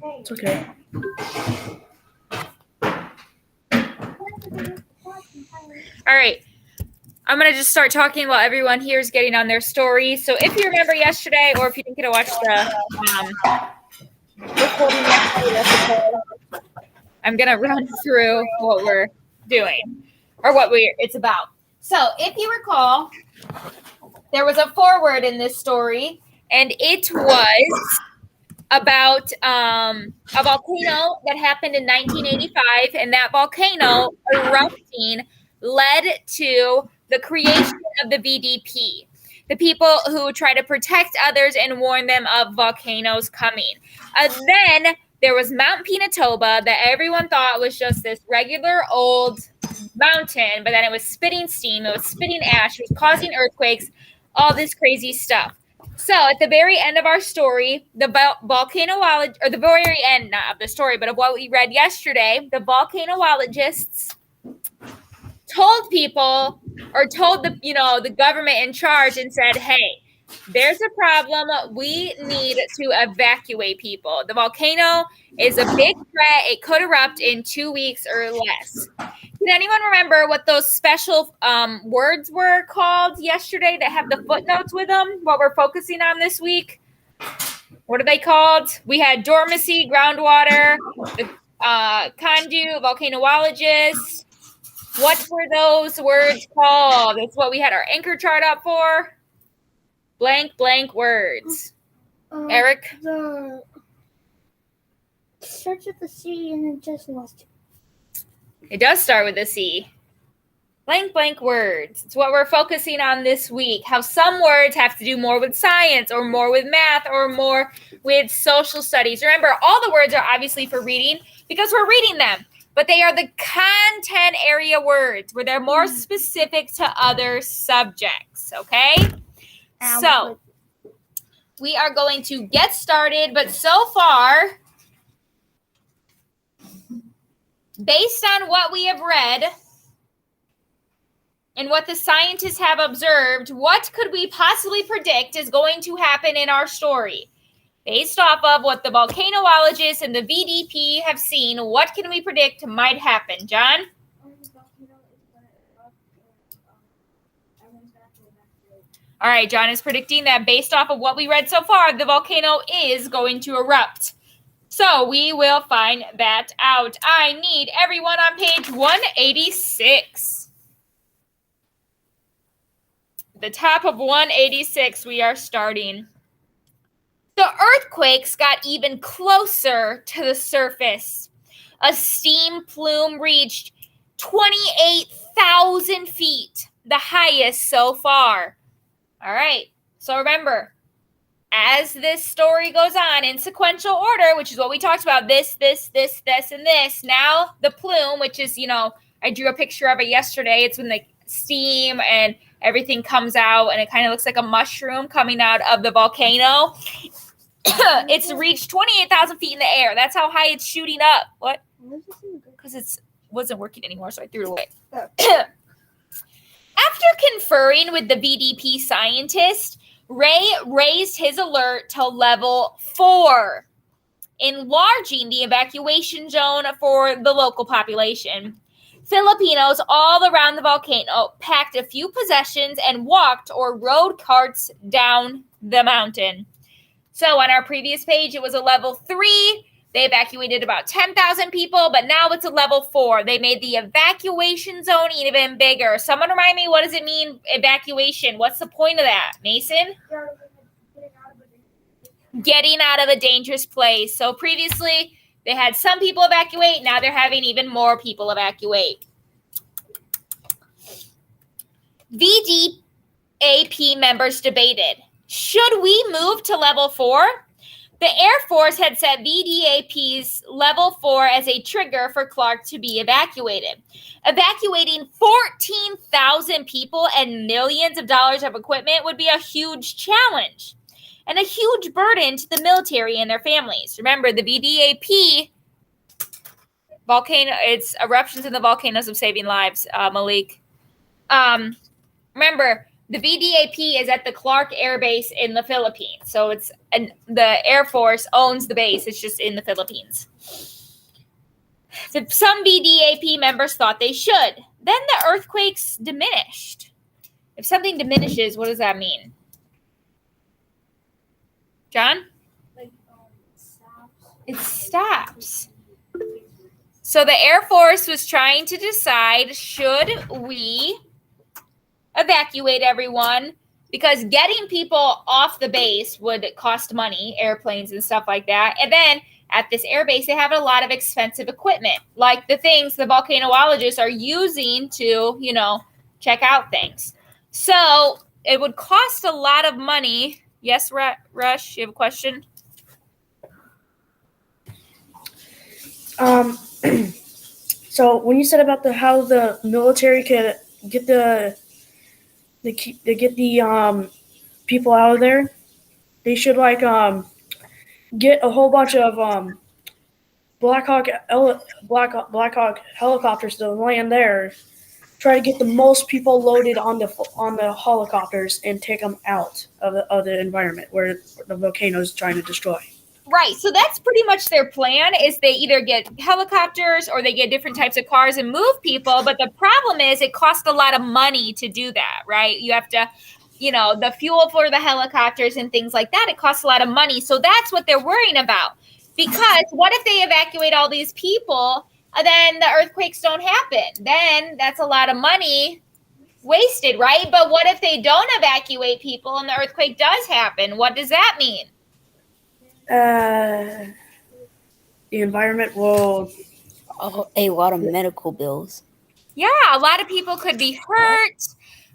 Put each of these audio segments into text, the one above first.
It's okay. All right. I'm going to just start talking while everyone here is getting on their story. So if you remember yesterday, or if you didn't get to watch the recording yesterday, I'm going to run through what we're doing or it's about. So if you recall, there was a foreword in this story, and it was about a volcano that happened in 1985, and that volcano erupting led to the creation of the VDP, the people who try to protect others and warn them of volcanoes coming. Then there was Mount Pinatubo that everyone thought was just this regular old mountain, but then it was spitting steam, it was spitting ash, it was causing earthquakes, all this crazy stuff. So at the very end of our story, the volcanologist, or the very end, not of the story, but of what we read yesterday, the volcanologists told people, or told the government in charge, and said, hey, there's a problem. We need to evacuate people. The volcano is a big threat. It could erupt in 2 weeks or less. Can anyone remember what those special words were called yesterday that have the footnotes with them? What we're focusing on this week? What are they called? We had dormancy, groundwater, the conduit, volcanologist. What were those words called? That's what we had our anchor chart up for. Blank, blank words. Eric? The starts with the C and it just lost it. It does start with a C. Blank, blank words. It's what we're focusing on this week. How some words have to do more with science or more with math or more with social studies. Remember, all the words are obviously for reading because we're reading them. But they are the content area words where they're more specific to other subjects, okay? So, we are going to get started, but so far, based on what we have read and what the scientists have observed, what could we possibly predict is going to happen in our story? Based off of what the volcanologists and the VDP have seen, what can we predict might happen? John? All right, John is predicting that based off of what we read so far, the volcano is going to erupt. So we will find that out. I need everyone on page 186. The top of 186, we are starting. The earthquakes got even closer to the surface. A steam plume reached 28,000 feet, the highest so far. All right, so remember, as this story goes on in sequential order, which is what we talked about, this, and this, now the plume, which is, I drew a picture of it yesterday. It's when the steam and everything comes out, and it kind of looks like a mushroom coming out of the volcano. It's reached 28,000 feet in the air. That's how high it's shooting up. What? Because it wasn't working anymore, so I threw it away. After conferring with the VDP scientist, Ray raised his alert to level 4, enlarging the evacuation zone for the local population. Filipinos all around the volcano packed a few possessions and walked or rode carts down the mountain. So on our previous page, it was a level 3. They evacuated about 10,000 people, but now it's a level 4. They made the evacuation zone even bigger. Someone remind me, what does it mean, evacuation? What's the point of that, Mason? Getting out of a dangerous place. So previously, they had some people evacuate. Now they're having even more people evacuate. VDAP members debated. Should we move to level 4? The Air Force had set VDAP's level 4 as a trigger for Clark to be evacuated. Evacuating 14,000 people and millions of dollars of equipment would be a huge challenge and a huge burden to the military and their families. Remember, the VDAP volcano, it's eruptions in the volcanoes of saving lives, Malik. Remember, The VDAP is at the Clark Air Base in the Philippines. So the Air Force owns the base. It's just in the Philippines. Some VDAP members thought they should. Then the earthquakes diminished. If something diminishes, what does that mean? John? It stops. So the Air Force was trying to decide, should we evacuate everyone? Because getting people off the base would cost money, airplanes and stuff like that. And then at this air base, they have a lot of expensive equipment, like the things the volcanologists are using to, check out things. So it would cost a lot of money. Yes, Rush, you have a question? So when you said about how the military could get the people out of there, they should get a whole bunch of Black Hawk helicopters to land there. Try to get the most people loaded on the helicopters and take them out of the environment where the volcano is trying to destroy. Right. So that's pretty much their plan, is they either get helicopters or they get different types of cars and move people. But the problem is it costs a lot of money to do that, right? You have to, the fuel for the helicopters and things like that. It costs a lot of money. So that's what they're worrying about. Because what if they evacuate all these people and then the earthquakes don't happen? Then that's a lot of money wasted, right? But what if they don't evacuate people and the earthquake does happen? What does that mean? The environment will a lot of medical bills. Yeah, a lot of people could be hurt.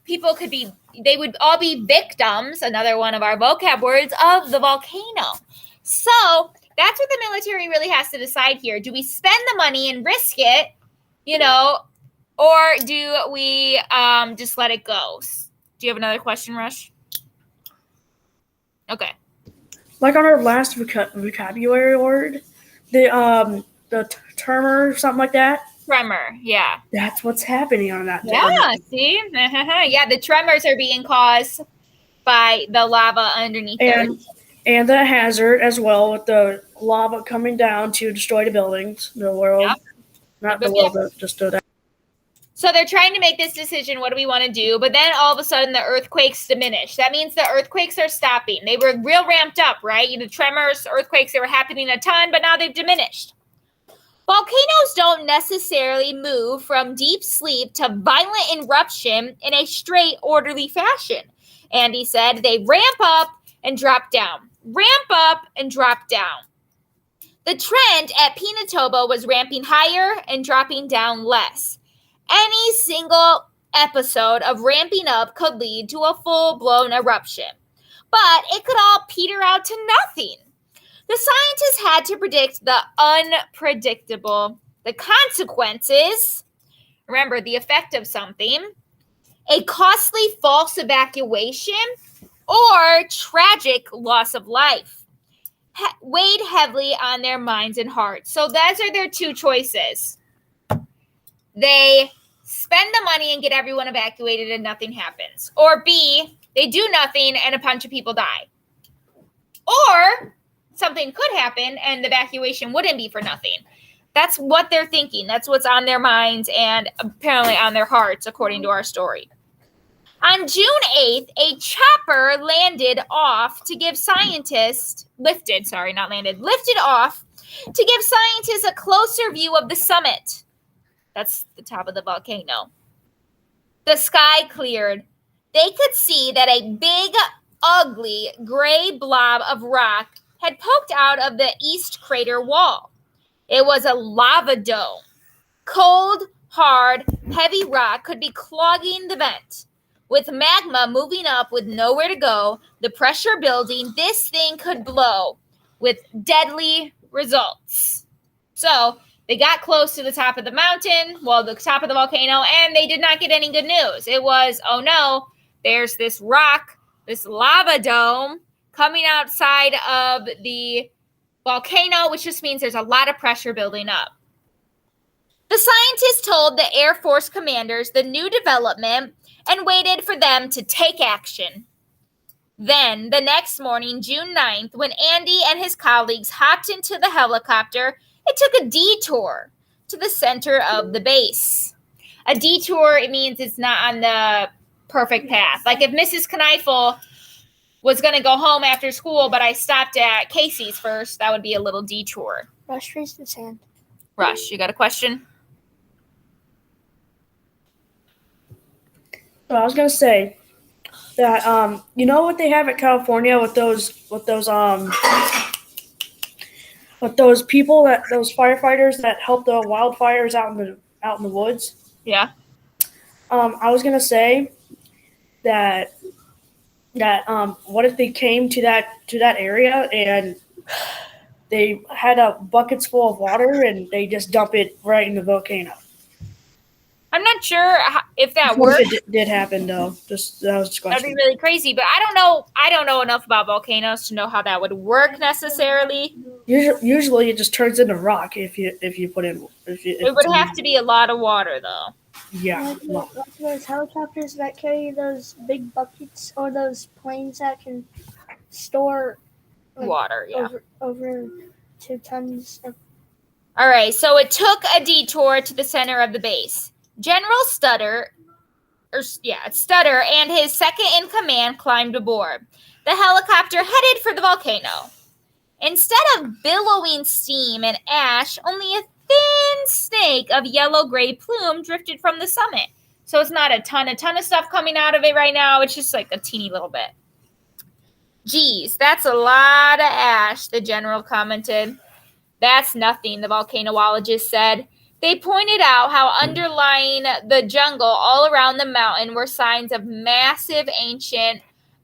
They would all be victims, another one of our vocab words, of the volcano. So that's what the military really has to decide here. Do we spend the money and risk it, or do we just let it go? Do you have another question, Rush? Okay. Like on our last vocabulary word, the tremor or something like that. Tremor, yeah. That's what's happening on that. Yeah, see? Yeah, the tremors are being caused by the lava underneath there. And the hazard as well, with the lava coming down to destroy the buildings, the world. Yep. Not the world, but just that. So they're trying to make this decision, what do we want to do? But then all of a sudden the earthquakes diminish. That means the earthquakes are stopping. They were real ramped up, right? The tremors, earthquakes, they were happening a ton, but now they've diminished. Volcanoes don't necessarily move from deep sleep to violent eruption in a straight, orderly fashion. Andy said they ramp up and drop down. Ramp up and drop down. The trend at Pinatubo was ramping higher and dropping down less. Any single episode of ramping up could lead to a full-blown eruption, but it could all peter out to nothing. The scientists had to predict the unpredictable, the consequences, remember the effect of something, a costly false evacuation, or tragic loss of life, weighed heavily on their minds and hearts. So those are their two choices. They spend the money and get everyone evacuated and nothing happens. Or B, they do nothing and a bunch of people die. Or something could happen and the evacuation wouldn't be for nothing. That's what they're thinking. That's what's on their minds and apparently on their hearts, according to our story. On June 8th, a chopper lifted off to give scientists a closer view of the summit. That's the top of the volcano. The sky cleared. They could see that a big, ugly, gray blob of rock had poked out of the east crater wall. It was a lava dome. Cold, hard, heavy rock could be clogging the vent. With magma moving up with nowhere to go, the pressure building, this thing could blow with deadly results. So they got close to the top of the mountain, the top of the volcano, and they did not get any good news. It was, oh no, there's this rock, this lava dome coming outside of the volcano, which just means there's a lot of pressure building up. The scientists told the Air Force commanders the new development and waited for them to take action. Then, the next morning, June 9th, when Andy and his colleagues hopped into the helicopter, it took a detour to the center of the base. A detour, it means it's not on the perfect path. Like if Mrs. Kneifel was going to go home after school, but I stopped at Casey's first, that would be a little detour. Rush raised his hand. Rush, you got a question? So I was gonna say that you know what they have at California with those people those firefighters that help the wildfires out in the woods. Yeah. I was gonna say that what if they came to that area and they had buckets full of water and they just dump it right in the volcano. I'm not sure if that What works. if it did happen though? That was just a That'd question. be really crazy, but I don't know enough about volcanoes to know how that would work necessarily. Usually it just turns into rock if you put in It would have to be a lot of water though. Yeah. Like those helicopters that carry those big buckets or those planes that can store like, Water, yeah. over 2 tons of. All right, so it took a detour to the center of the base. General Stutter and his second in command climbed aboard. The helicopter headed for the volcano. Instead of billowing steam and ash, only a thin snake of yellow-gray plume drifted from the summit. So it's not a ton of stuff coming out of it right now. It's just like a teeny little bit. Geez, that's a lot of ash, the general commented. That's nothing, the volcanologist said. They pointed out how underlying the jungle all around the mountain were signs of massive ancient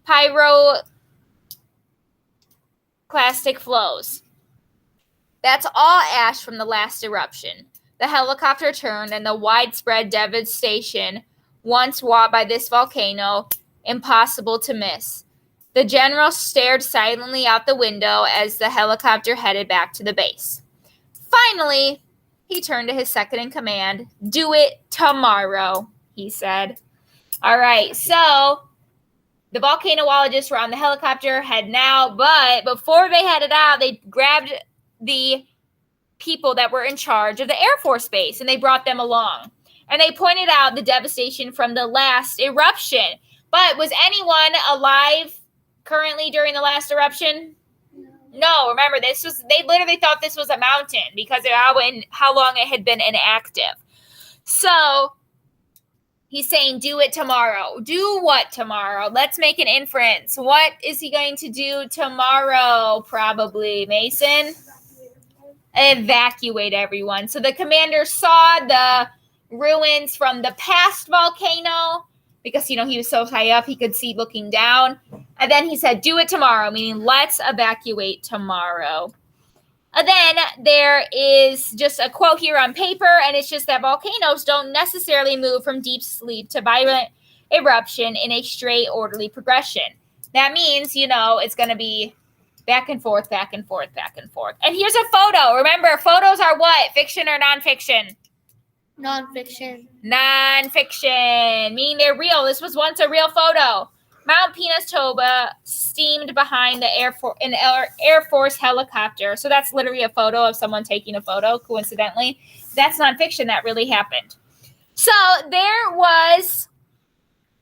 pyroclastic flows. That's all ash from the last eruption. The helicopter turned and the widespread devastation once wrought by this volcano, impossible to miss. The general stared silently out the window as the helicopter headed back to the base. Finally, he turned to his second in command. Do it tomorrow, he said. All right, so the volcanologists were on the helicopter heading out, but before they headed out, they grabbed the people that were in charge of the Air Force Base, and they brought them along. And they pointed out the devastation from the last eruption. But was anyone alive currently during the last eruption? No, remember, they literally thought this was a mountain because of how long it had been inactive. So he's saying, do it tomorrow. Do what tomorrow? Let's make an inference. What is he going to do tomorrow? Probably, Mason? Evacuate everyone. So the commander saw the ruins from the past volcano because, he was so high up he could see looking down. And then he said, do it tomorrow, meaning let's evacuate tomorrow. And then there is just a quote here on paper, and it's just that volcanoes don't necessarily move from deep sleep to violent eruption in a straight, orderly progression. That means, it's going to be back and forth, back and forth, back and forth. And here's a photo. Remember, photos are what? Fiction or nonfiction? Nonfiction. Nonfiction, meaning they're real. This was once a real photo. Mount Pinatubo steamed behind the Air Force helicopter. So that's literally a photo of someone taking a photo, coincidentally. That's nonfiction. That really happened. So there was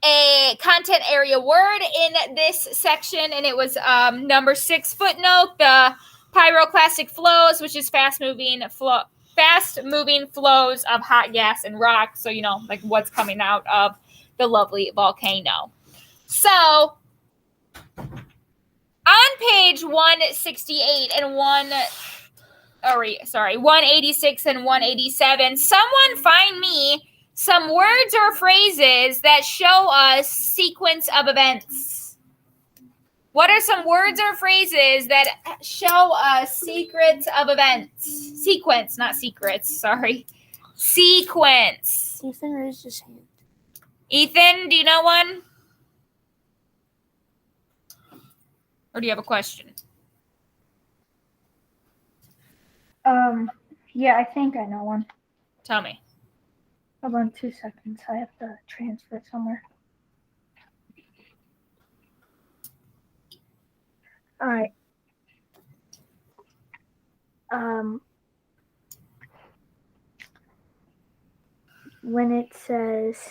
a content area word in this section, and it was number 6 footnote, the pyroclastic flows, which is fast-moving flows of hot gas and rock. So, like what's coming out of the lovely volcano. So, on page 168 and 186 and 187, someone find me some words or phrases that show us sequence of events. What are some words or phrases that show us secrets of events? Sequence, not secrets, sorry. Sequence. Ethan raised his hand. Ethan, do you know one? Or do you have a question? Yeah, I think I know one. Tell me. Hold on 2 seconds. I have to transfer somewhere. All right. When it says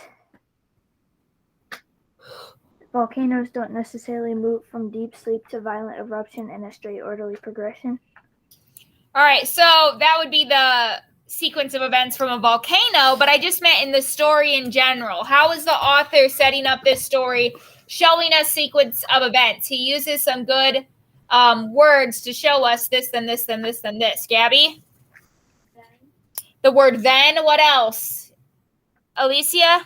volcanoes don't necessarily move from deep sleep to violent eruption in a straight orderly progression. All right, so that would be the sequence of events from a volcano, but I just meant in the story in general. How is the author setting up this story, showing us sequence of events? He uses some good words to show us this, then this, then this, then this. Gabby? The word then. What else? Alicia?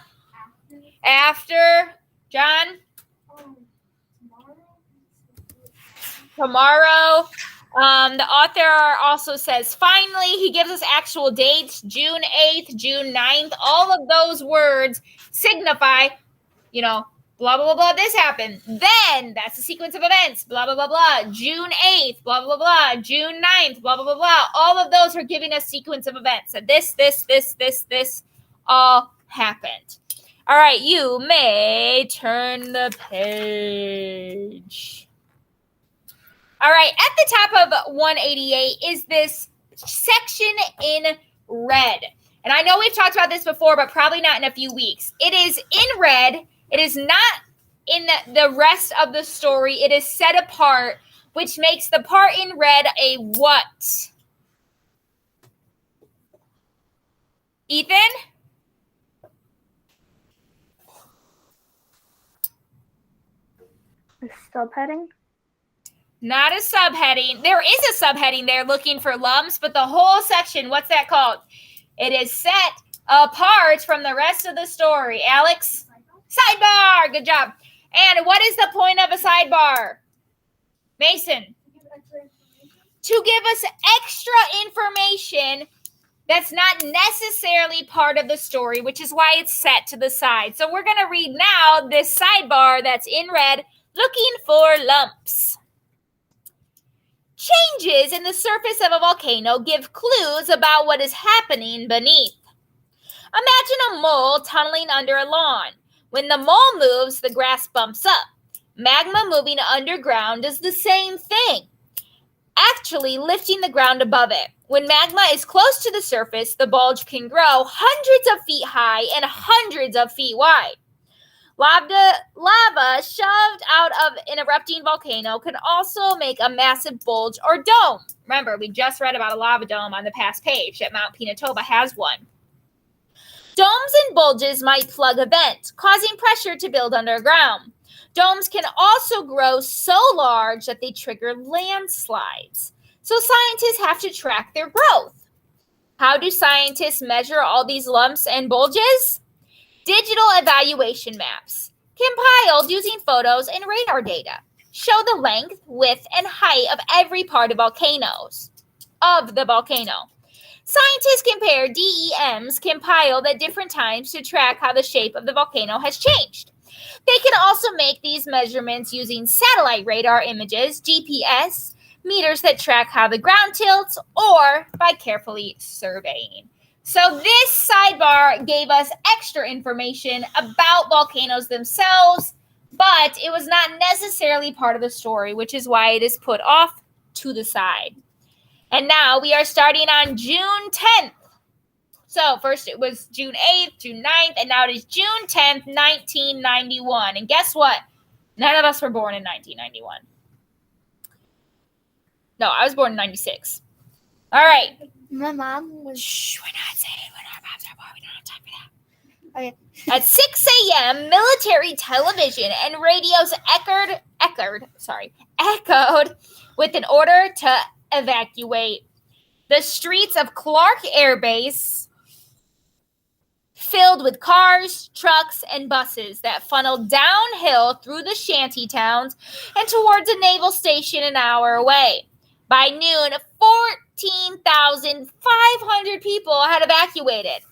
After. John? Tomorrow. The author also says, finally, he gives us actual dates, June 8th, June 9th. All of those words signify, blah, blah, blah, blah, this happened. Then, that's the sequence of events, blah, blah, blah, blah. June 8th, blah, blah, blah, blah. June 9th, blah, blah, blah, blah. All of those are giving us sequence of events. So this all happened. All right, you may turn the page. All right, at the top of 188 is this section in red. And I know we've talked about this before, but probably not in a few weeks. It is in red. It is not in the rest of the story. It is set apart, which makes the part in red a what? Ethan? A subheading? Not a subheading. There is a subheading there, looking for lumps, but the whole section, what's that called? It is set apart from the rest of the story. Alex? Sidebar. Good job. And what is the point of a sidebar? Mason? To give us extra information that's not necessarily part of the story, which is why it's set to the side. So we're going to read now this sidebar that's in red, looking for lumps. Changes in the surface of a volcano give clues about what is happening beneath. Imagine a mole tunneling under a lawn. When the mole moves, the grass bumps up. Magma moving underground does the same thing, actually lifting the ground above it. When magma is close to the surface, the bulge can grow hundreds of feet high and hundreds of feet wide. Lava shoved out of an erupting volcano can also make a massive bulge or dome. Remember, we just read about a lava dome on the past page that Mount Pinatubo has one. Domes and bulges might plug a vent, causing pressure to build underground. Domes can also grow so large that they trigger landslides. So scientists have to track their growth. How do scientists measure all these lumps and bulges? Digital evaluation maps, compiled using photos and radar data, show the length, width, and height of every part of the volcano. Scientists compare DEMs compiled at different times to track how the shape of the volcano has changed. They can also make these measurements using satellite radar images, GPS, meters that track how the ground tilts, or by carefully surveying. So this sidebar gave us extra information about volcanoes themselves, but it was not necessarily part of the story, which is why it is put off to the side. And now we are starting on June 10th. So first it was June 8th, June 9th, and now it is June 10th, 1991. And guess what? None of us were born in 1991. No, I was born in 96. All right. My mom was. Shh, we're not saying when our moms are born. We don't have time for that. Okay. At 6 a.m., military television and radios echoed with an order to evacuate. The streets of Clark Air Base filled with cars, trucks, and buses that funneled downhill through the shanty towns and towards a naval station an hour away. By noon, 14,500 people had evacuated.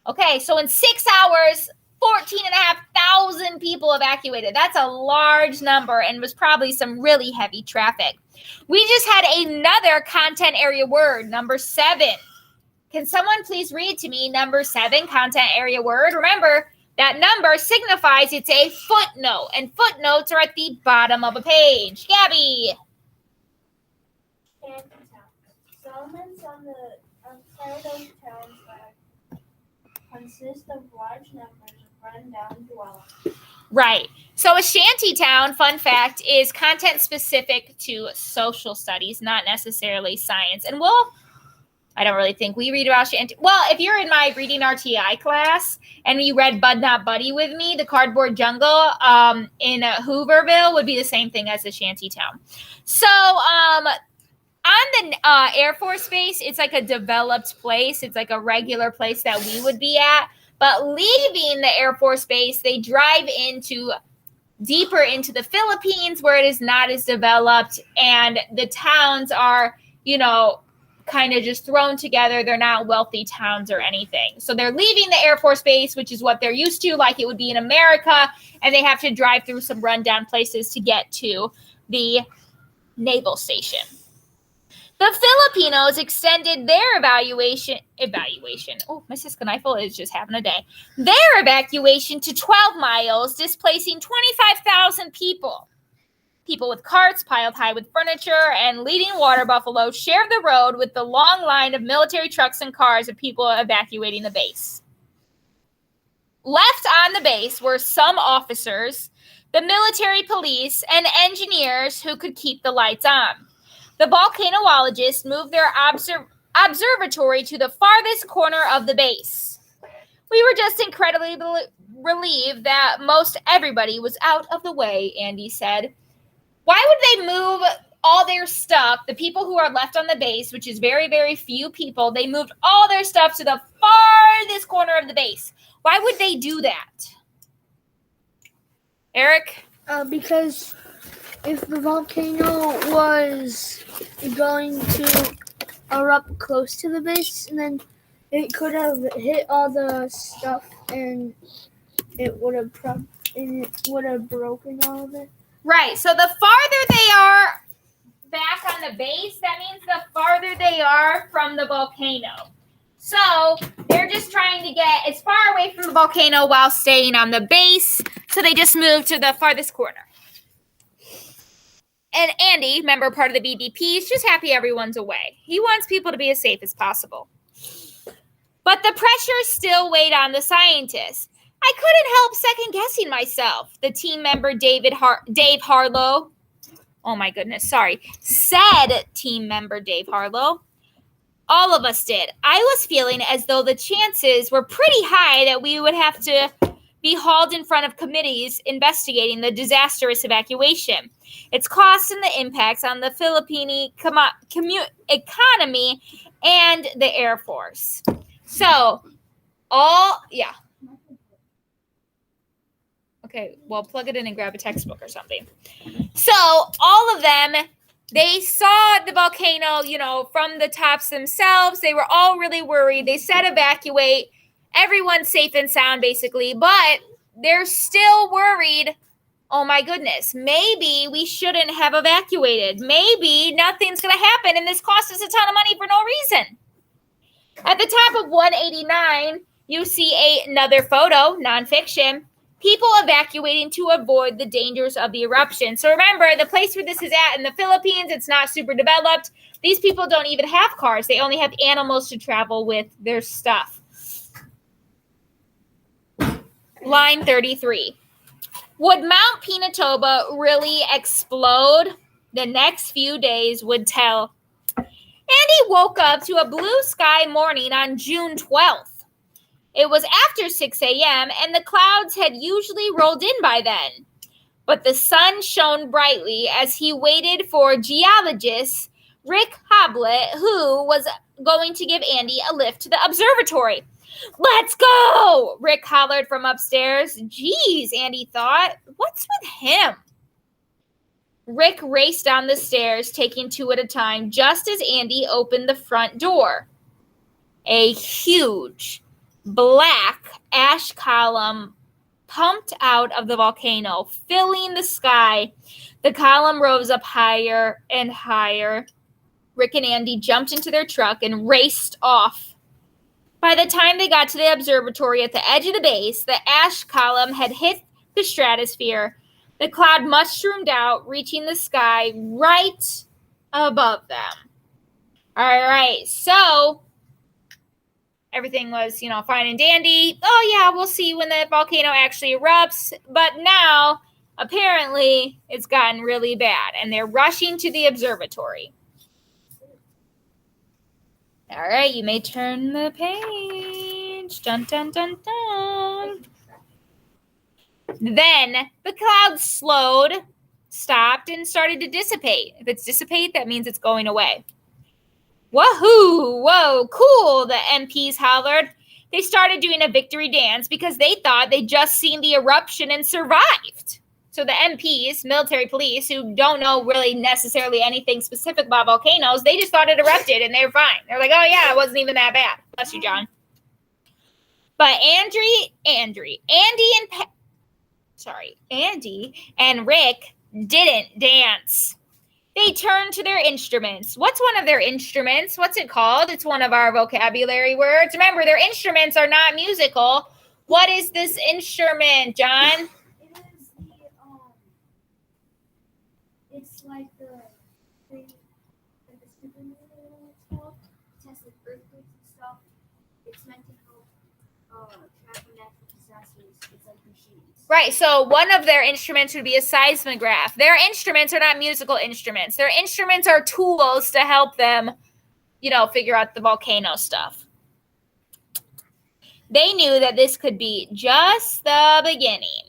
Okay, so in 6 hours, 14,500 people evacuated. That's a large number and was probably some really heavy traffic. We just had another content area word, number 7. Can someone please read to me number 7, content area word? Remember, that number signifies it's a footnote, and footnotes are at the bottom of a page. Gabby. Shanty towns. Settlements on the outside of towns that consist of large numbers of run-down dwellings. Right. So a shanty town, fun fact, is content specific to social studies, not necessarily science. And I don't really think we read about shanty. Well, if you're in my reading RTI class and you read Bud Not Buddy with me, the cardboard jungle in Hooverville would be the same thing as a shanty town. So on the Air Force Base, it's like a developed place. It's like a regular place that we would be at. But leaving the Air Force Base, they drive deeper into the Philippines where it is not as developed. And the towns are, kind of just thrown together. They're not wealthy towns or anything. So they're leaving the Air Force Base, which is what they're used to, like it would be in America. And they have to drive through some rundown places to get to the naval station. The Filipinos extended their evacuation. Oh, my Cisco Eiffel is just having a day. Their evacuation to 12 miles, displacing 25,000 people. People with carts piled high with furniture and leading water buffalo shared the road with the long line of military trucks and cars of people evacuating the base. Left on the base were some officers, the military police, and engineers who could keep the lights on. The volcanologists moved their observatory to the farthest corner of the base. We were just incredibly relieved that most everybody was out of the way, Andy said. Why would they move all their stuff? The people who are left on the base, which is very, very few people, they moved all their stuff to the farthest corner of the base. Why would they do that? Eric? Because if the volcano was going to erupt close to the base, and then it could have hit all the stuff, and it would have broken all of it. Right. So the farther they are back on the base, that means the farther they are from the volcano. So they're just trying to get as far away from the volcano while staying on the base. So they just moved to the farthest corner. And Andy, member part of the BBP, is just happy everyone's away. He wants people to be as safe as possible. But the pressure still weighed on the scientists. I couldn't help second-guessing myself, the team member Dave Harlow. Oh, my goodness, sorry. Said team member Dave Harlow. All of us did. I was feeling as though the chances were pretty high that we would have to be hauled in front of committees investigating the disastrous evacuation, its costs and the impacts on the Philippine economy and the Air Force. So, Okay, well, plug it in and grab a textbook or something. So all of them, they saw the volcano, from the tops themselves. They were all really worried. They said evacuate. Everyone's safe and sound, basically. But they're still worried. Oh, my goodness. Maybe we shouldn't have evacuated. Maybe nothing's going to happen, and this cost us a ton of money for no reason. At the top of 189, you see another photo, nonfiction. People evacuating to avoid the dangers of the eruption. So remember, the place where this is at in the Philippines, it's not super developed. These people don't even have cars. They only have animals to travel with their stuff. Line 33. Would Mount Pinatubo really explode? The next few days would tell. Andy woke up to a blue sky morning on June 12th. It was after 6 a.m., and the clouds had usually rolled in by then. But the sun shone brightly as he waited for geologist Rick Hoblet, who was going to give Andy a lift to the observatory. "Let's go!" Rick hollered from upstairs. Geez, Andy thought, what's with him? Rick raced down the stairs, taking 2 at a time, just as Andy opened the front door. A huge black ash column pumped out of the volcano, filling the sky. The column rose up higher and higher. Rick and Andy jumped into their truck and raced off By the time they got to the observatory at the edge of the base, the ash column had hit the stratosphere. The cloud mushroomed out, reaching the sky right above them. All right, so everything was, fine and dandy. Oh, yeah, we'll see when the volcano actually erupts. But now, apparently, it's gotten really bad, and they're rushing to the observatory. All right, you may turn the page. Dun, dun, dun, dun. Then the clouds stopped, and started to dissipate. If it's dissipate, that means it's going away. Woohoo! Whoa, cool, the MPs hollered. They started doing a victory dance because they thought they'd just seen the eruption and survived. So the MPs, military police, who don't know really necessarily anything specific about volcanoes, they just thought it erupted and they were fine. They're like, oh yeah, it wasn't even that bad. Bless you, John. But Andy and Rick didn't dance. They turned to their instruments. What's one of their instruments? What's it called? It's one of our vocabulary words. Remember, their instruments are not musical. What is this instrument, John? It's like the thing, like the stupid it's called. It tests like earthquakes and stuff. It's meant to help track natural disasters. It's like machines. Right, so one of their instruments would be a seismograph. Their instruments are not musical instruments. Their instruments are tools to help them, figure out the volcano stuff. They knew that this could be just the beginning.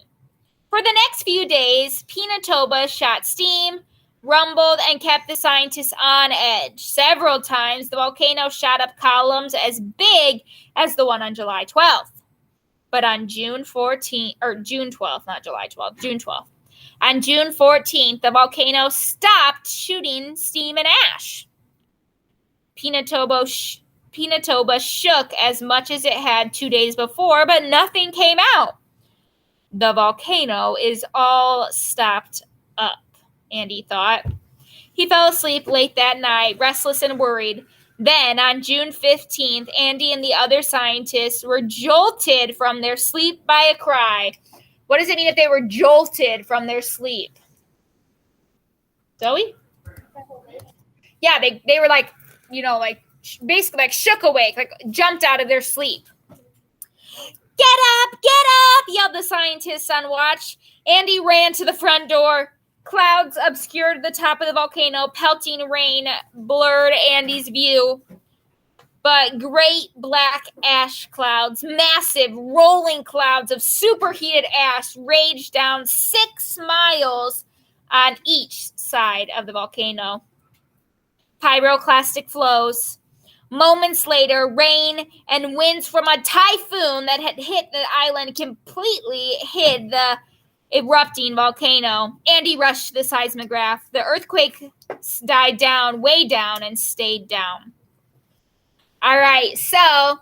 For the next few days, Pinatubo shot steam, rumbled, and kept the scientists on edge. Several times, the volcano shot up columns as big as the one on July 12th. But on June 14th, or June 12th, not July 12th, June 12th. On June 14th, the volcano stopped shooting steam and ash. Pinatubo shook as much as it had 2 days before, but nothing came out. The volcano is all stopped up, Andy thought. He fell asleep late that night, restless and worried. Then, on June 15th, Andy and the other scientists were jolted from their sleep by a cry. What does it mean if they were jolted from their sleep? Zoe? Yeah, they were like, basically like shook awake, like jumped out of their sleep. Get up, yelled the scientists on watch. Andy ran to the front door. Clouds obscured the top of the volcano. Pelting rain blurred Andy's view. But great black ash clouds, massive rolling clouds of superheated ash, raged down 6 miles on each side of the volcano. Pyroclastic flows. Moments later, rain and winds from a typhoon that had hit the island completely hid the erupting volcano. Andy rushed to the seismograph. The earthquake died down, way down, and stayed down. All right, so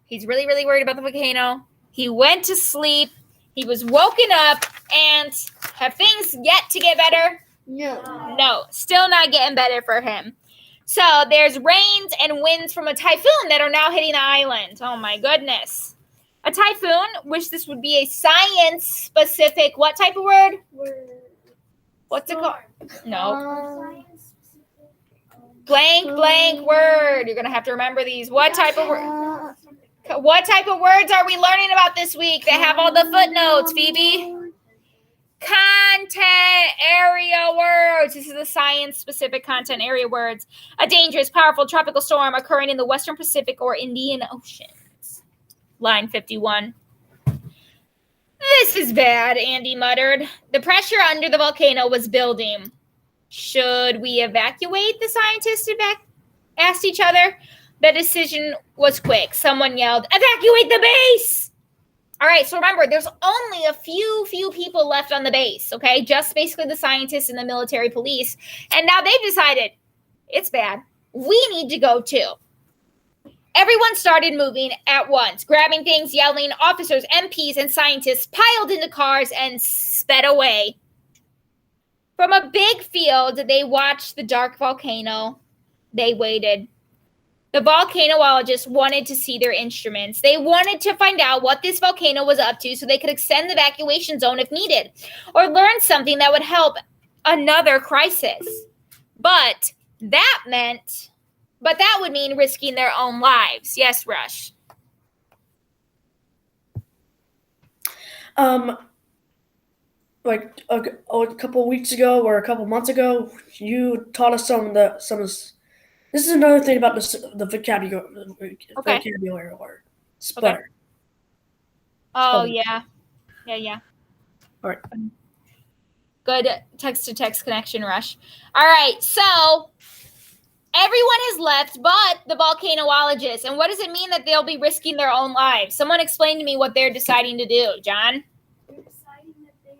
he's really, really worried about the volcano. He went to sleep. He was woken up, and have things yet to get better? No, still not getting better for him. So there's rains and winds from a typhoon that are now hitting the island. Oh, my goodness. A typhoon, which this would be a science-specific, what type of word? What's it called? No. Blank word. You're going to have to remember these. What type of word? What type of words are we learning about this week that have all the footnotes, Phoebe? Content area words. This is the science-specific content area words. A dangerous, powerful tropical storm occurring in the Western Pacific or Indian Oceans. Line 51. This is bad, Andy muttered. The pressure under the volcano was building. Should we evacuate? The scientists asked each other. The decision was quick. Someone yelled, "Evacuate the base!" All right, so remember, there's only a few people left on the base, okay? Just basically the scientists and the military police. And now they've decided, it's bad. We need to go too. Everyone started moving at once, grabbing things, yelling. Officers, MPs, and scientists piled into cars and sped away. From a big field, they watched the dark volcano. They waited. The volcanologists wanted to see their instruments. They wanted to find out what this volcano was up to so they could extend the evacuation zone if needed, or learn something that would help another crisis. But that would mean risking their own lives. Yes, Rush. Like a couple of weeks ago or a couple months ago, you taught us some of the This is another thing about the vocabulary word. Sputter. Oh, Sputter. yeah. All right. Good text-to-text connection, Rush. All right, so everyone has left but the volcanologists. And what does it mean that they'll be risking their own lives? Someone explain to me what they're deciding to do. John? They're deciding that they are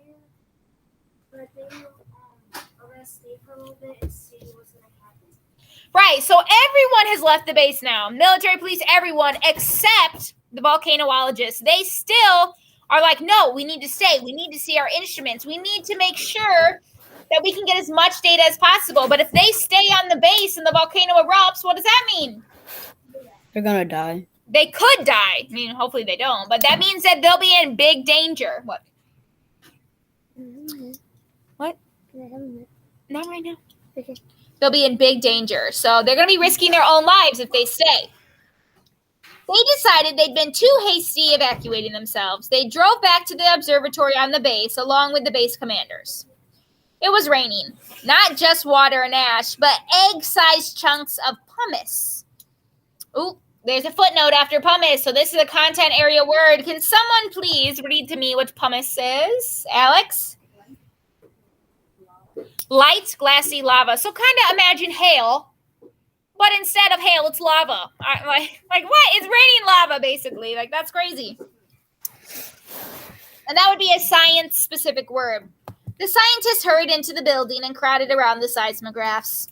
going to stay for a little bit and see what's going to happen. Right, so everyone has left the base now. Military, police, everyone except the volcanologists. They still are like, no, we need to stay. We need to see our instruments. We need to make sure that we can get as much data as possible. But if they stay on the base and the volcano erupts, what does that mean? They're gonna die. They could die. I mean, hopefully they don't. But that means that they'll be in big danger. What? What? Not right now. Okay. They'll be in big danger. So they're going to be risking their own lives if they stay. They decided they'd been too hasty evacuating themselves. They drove back to the observatory on the base along with the base commanders. It was raining. Not just water and ash, but egg-sized chunks of pumice. Ooh, there's a footnote after pumice. So this is a content area word. Can someone please read to me what pumice is? Alex? Light, glassy lava. So kind of imagine hail, but instead of hail, it's lava. Like what? It's raining lava, basically. Like, that's crazy. And that would be a science-specific word. The scientists hurried into the building and crowded around the seismographs.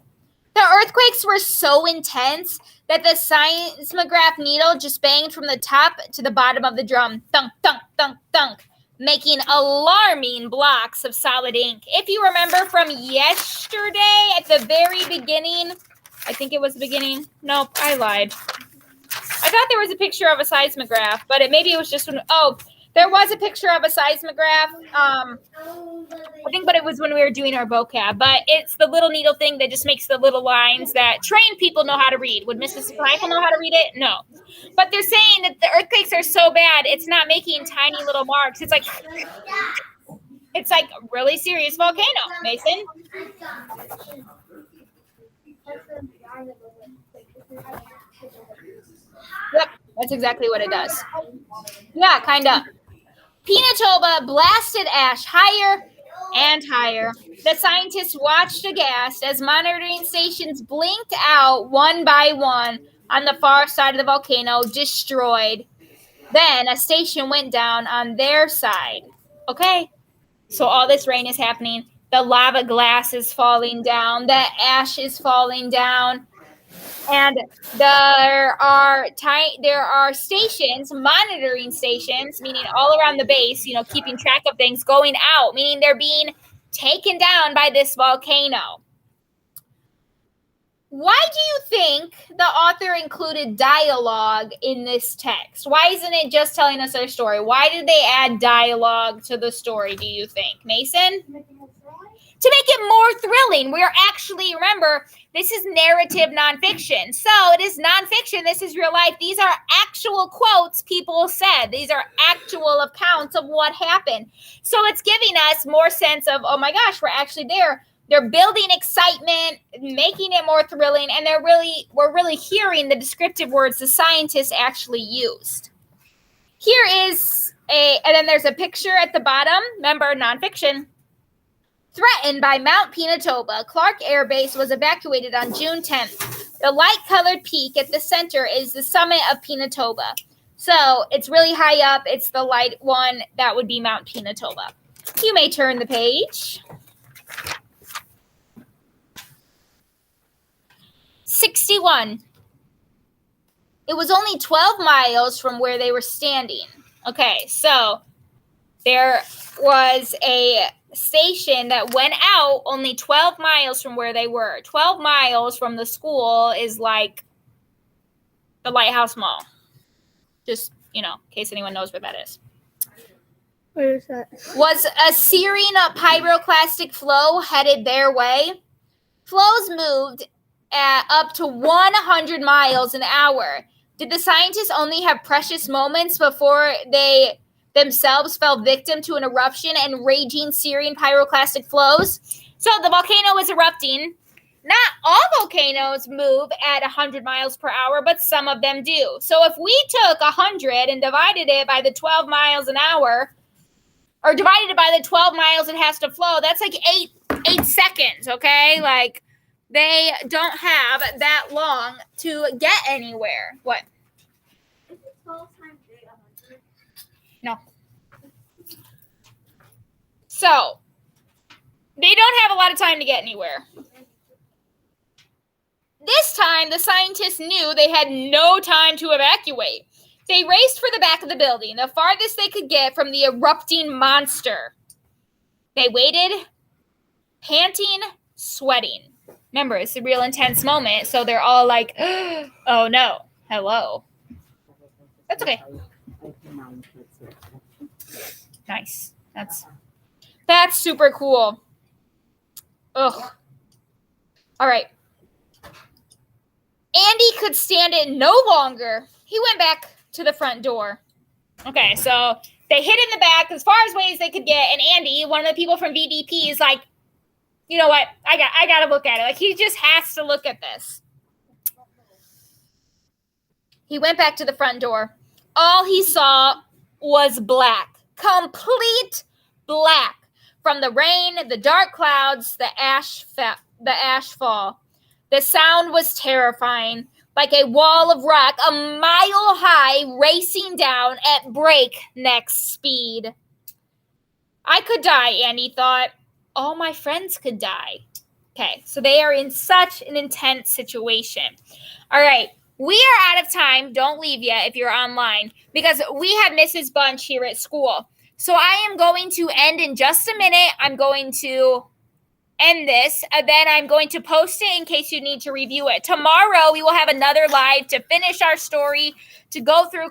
The earthquakes were so intense that the seismograph needle just banged from the top to the bottom of the drum. Thunk, thunk, thunk, thunk, making alarming blocks of solid ink. If you remember from yesterday at the very beginning, I think it was the beginning. Nope, I lied. I thought there was a picture of a seismograph, but maybe it was just there was a picture of a seismograph. I think, but it was when we were doing our vocab. But it's the little needle thing that just makes the little lines that trained people know how to read. Would Mrs. Michael know how to read it? No. But they're saying that the earthquakes are so bad, it's not making tiny little marks. It's like a really serious volcano, Mason. Yep, that's exactly what it does. Yeah, kind of. Pinatubo blasted ash higher and higher. The scientists watched aghast as monitoring stations blinked out one by one on the far side of the volcano, destroyed. Then a station went down on their side. Okay, so all this rain is happening. The lava glass is falling down. The ash is falling down. And there are stations, monitoring stations, meaning all around the base, keeping track of things, going out, meaning they're being taken down by this volcano. Why do you think the author included dialogue in this text? Why isn't it just telling us their story? Why did they add dialogue to the story, do you think? Mason? To make it more thrilling. We're actually, remember, this is narrative nonfiction. So it is nonfiction. This is real life. These are actual quotes people said. These are actual accounts of what happened. So it's giving us more sense of, oh my gosh, we're actually there. They're building excitement, making it more thrilling, and we're really hearing the descriptive words the scientists actually used. Here is and then there's a picture at the bottom. Remember, nonfiction. Threatened by Mount Pinatubo, Clark Air Base was evacuated on June 10th. The light-colored peak at the center is the summit of Pinatubo. So it's really high up. It's the light one. That would be Mount Pinatubo. You may turn the page. 61. It was only 12 miles from where they were standing. Okay, so there was a station that went out only 12 miles from where they were. 12 miles from the school is like the Lighthouse Mall. Just, in case anyone knows where that is. Where is that? Was a searing pyroclastic flow headed their way? Flows moved at up to 100 miles an hour. Did the scientists only have precious moments before they themselves fell victim to an eruption and raging searing pyroclastic flows? So the volcano is erupting. Not all volcanoes move at 100 miles per hour, but some of them do. So if we took 100 and divided it by the 12 miles an hour, or divided it by the 12 miles it has to flow, that's like eight seconds, okay? Like, they don't have that long to get anywhere. What? Is it 12 times 8 100? No. So, they don't have a lot of time to get anywhere. This time, the scientists knew they had no time to evacuate. They raced for the back of the building, the farthest they could get from the erupting monster. They waited, panting, sweating. Remember, it's a real intense moment, so they're all like, oh no, hello. That's okay. Nice. That's super cool. Ugh. All right. Andy could stand it no longer. He went back to the front door. Okay, so they hid in the back as far as ways they could get, and Andy, one of the people from VDP, is like, you know what? I gotta look at it. Like, he just has to look at this. He went back to the front door. All he saw was black. Complete black. From the rain, the dark clouds, the ash fall. The sound was terrifying, like a wall of rock a mile high racing down at breakneck speed. I could die, Andy thought. All my friends could die. Okay, so they are in such an intense situation. All right, we are out of time. Don't leave yet if you're online, because we have Mrs. Bunch here at school. So I am going to end in just a minute. I'm going to end this, and then I'm going to post it in case you need to review it. Tomorrow, we will have another live to finish our story, to go through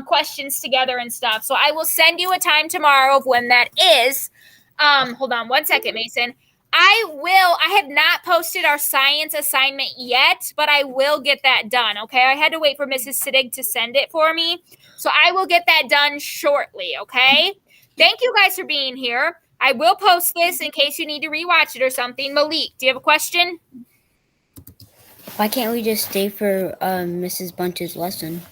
questions together and stuff. So I will send you a time tomorrow of when that is. Hold on 1 second, Mason. I have not posted our science assignment yet, but I will get that done, okay? I had to wait for Mrs. Siddig to send it for me, so I will get that done shortly, okay? Thank you guys for being here. I will post this in case you need to rewatch it or something. Malik, do you have a question? Why can't we just stay for Mrs. Bunch's lesson?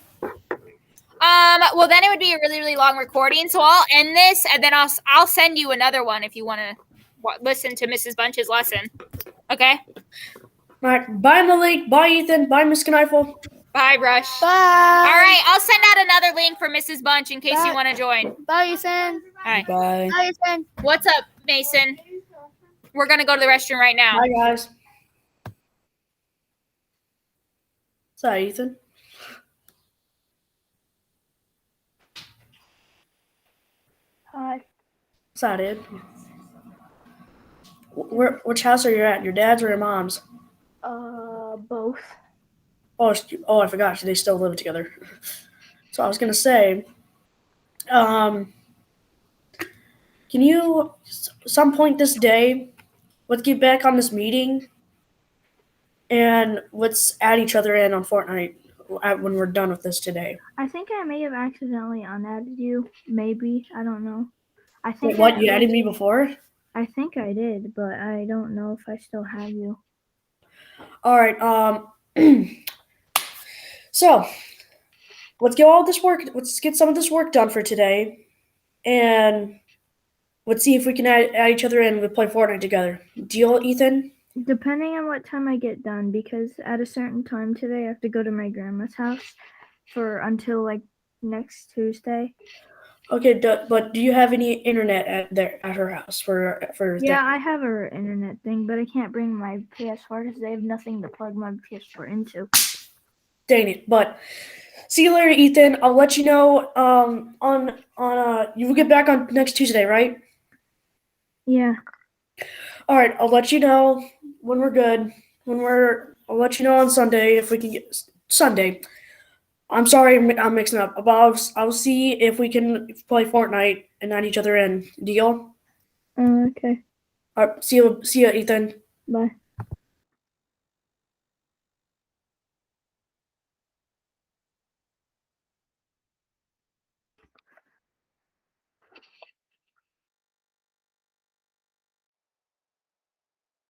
Well, then it would be a really, really long recording. So I'll end this, and then I'll send you another one if you want to listen to Mrs. Bunch's lesson. Okay? All right. Bye, Malik. Bye, Ethan. Bye, Miss Kneifel. Bye, Rush. Bye. All right, I'll send out another link for Mrs. Bunch in case you want to join. Bye, Ethan. All right. Bye. Bye, Ethan. What's up, Mason? We're going to go to the restroom right now. Bye, guys. Is that Ethan? Hi. Is that it? Which house are you at? Your dad's or your mom's? Both. Oh, I forgot. They still live together. So I was gonna say, can you, some point this day, let's get back on this meeting, and let's add each other in on Fortnite when we're done with this today. I think I may have accidentally unadded you. Maybe. I don't know. I think Wait, what? You added me before? I think I did, but I don't know if I still have you. All right. So let's get all this work. Let's get some of this work done for today, and let's see if we can add each other in. And play Fortnite together. Deal, Ethan? Depending on what time I get done, because at a certain time today I have to go to my grandma's house until like next Tuesday. Okay, but do you have any internet at her house for Yeah, that? I have her internet thing, but I can't bring my PS4 because they have nothing to plug my PS4 into. Dang it! But see you later, Ethan. I'll let you know. You will get back on next Tuesday, right? Yeah. All right. I'll let you know when we're good. I'll let you know on Sunday if we can get Sunday. I'm sorry, I'm mixing up. But I'll see if we can play Fortnite and add each other in. Deal? Okay. All right, see you, Ethan. Bye.